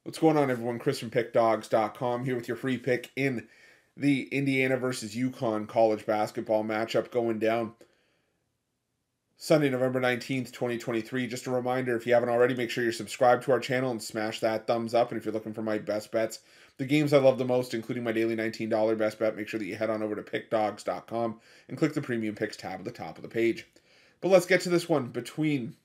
What's going on, everyone? Chris from Pickdawgz.com here with your free pick in the Indiana versus UConn college basketball matchup going down Sunday, November 19th, 2023. Just a reminder, if you haven't already, make sure you're subscribed to our channel and smash that thumbs up. And if you're looking for my best bets, the games I love the most, including my daily $19 best bet, make sure that you head on over to Pickdawgz.com and click the Premium Picks tab at the top of the page. But let's get to this one between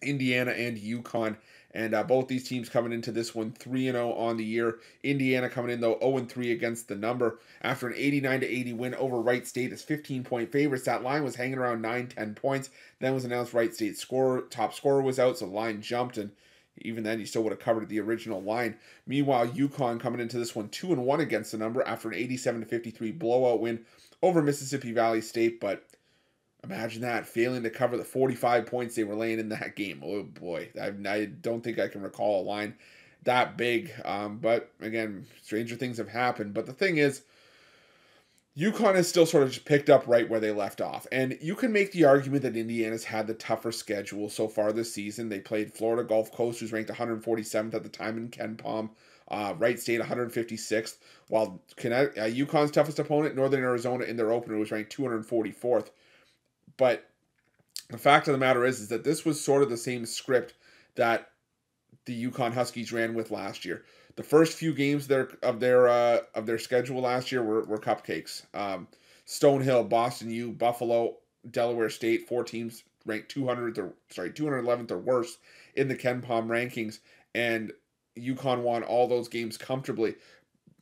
Indiana and UConn. And both these teams coming into this one 3-0 on the year. Indiana coming in, though, 0-3 against the number after an 89-80 win over Wright State as 15-point favorites. That line was hanging around 9-10 points. Then was announced Wright State's top scorer was out, so the line jumped, and even then you still would have covered the original line. Meanwhile, UConn coming into this one 2-1 against the number after an 87-53 blowout win over Mississippi Valley State, but imagine that, failing to cover the 45 points they were laying in that game. Oh boy, I don't think I can recall a line that big. But again, stranger things have happened. But the thing is, UConn has still sort of just picked up right where they left off. And you can make the argument that Indiana's had the tougher schedule so far this season. They played Florida Gulf Coast, who's ranked 147th at the time in KenPom. Wright State 156th, while UConn's toughest opponent, Northern Arizona, in their opener was ranked 244th. But the fact of the matter is that this was sort of the same script that the UConn Huskies ran with last year. The first few games of their schedule last year were cupcakes. Stonehill, Boston U, Buffalo, Delaware State, four teams ranked 211th or worse in the KenPom rankings, and UConn won all those games comfortably.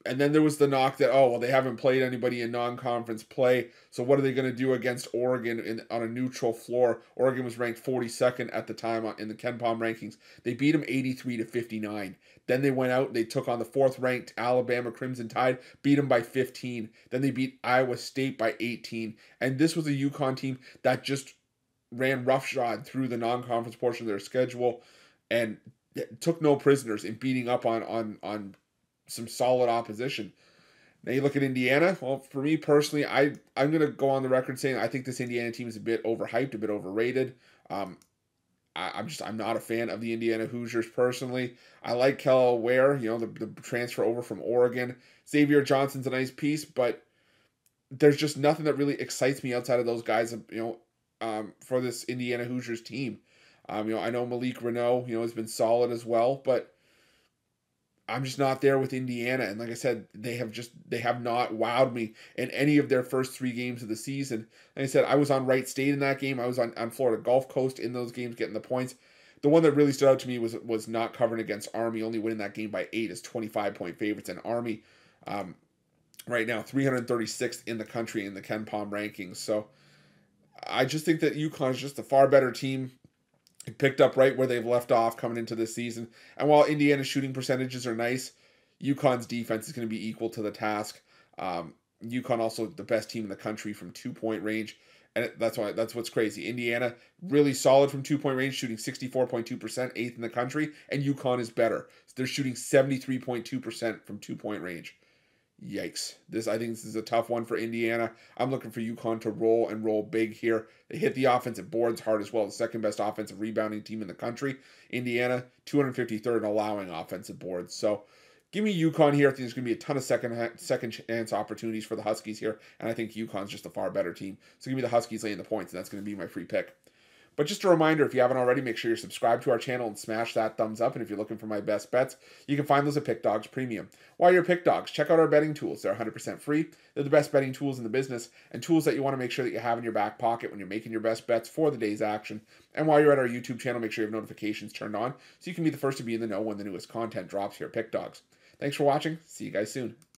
And then there was the knock that, oh, well, they haven't played anybody in non-conference play, so what are they going to do against Oregon on a neutral floor? Oregon was ranked 42nd at the time in the KenPom rankings. They beat them 83-59. Then they went out, they took on the fourth-ranked Alabama Crimson Tide, beat them by 15. Then they beat Iowa State by 18. And this was a UConn team that just ran roughshod through the non-conference portion of their schedule and took no prisoners in beating up on some solid opposition. Now you look at Indiana. Well, for me personally, I'm going to go on the record saying I think this Indiana team is a bit overhyped, a bit overrated. I'm not a fan of the Indiana Hoosiers personally. I like Kel Ware, the transfer over from Oregon. Xavier Johnson's a nice piece, but there's just nothing that really excites me outside of those guys. For this Indiana Hoosiers team. I know Malik Renault, has been solid as well, but I'm just not there with Indiana. And like I said, they have not wowed me in any of their first three games of the season. Like I said, I was on Wright State in that game. I was on Florida Gulf Coast in those games getting the points. The one that really stood out to me was not covering against Army, only winning that game by 8 as 25-point favorites. And Army, right now, 336th in the country in the KenPom rankings. So I just think that UConn is just a far better team. Picked up right where they've left off coming into this season. And while Indiana's shooting percentages are nice, UConn's defense is going to be equal to the task. UConn also the best team in the country from 2-point range. And that's what's crazy. Indiana, really solid from 2-point range, shooting 64.2%, 8th in the country. And UConn is better. So they're shooting 73.2% from 2-point range. Yikes. I think this is a tough one for Indiana. I'm looking for UConn to roll big here. They hit the offensive boards hard as well. The second best offensive rebounding team in the country. Indiana, 253rd in allowing offensive boards. So give me UConn here. I think there's going to be a ton of second chance opportunities for the Huskies here. And I think UConn's just a far better team. So give me the Huskies laying the points, and that's going to be my free pick. But just a reminder, if you haven't already, make sure you're subscribed to our channel and smash that thumbs up. And if you're looking for my best bets, you can find those at Pick Dawgz Premium. While you're at Pick Dawgz, check out our betting tools. They're 100% free. They're the best betting tools in the business and tools that you want to make sure that you have in your back pocket when you're making your best bets for the day's action. And while you're at our YouTube channel, make sure you have notifications turned on so you can be the first to be in the know when the newest content drops here at Pick Dawgz. Thanks for watching. See you guys soon.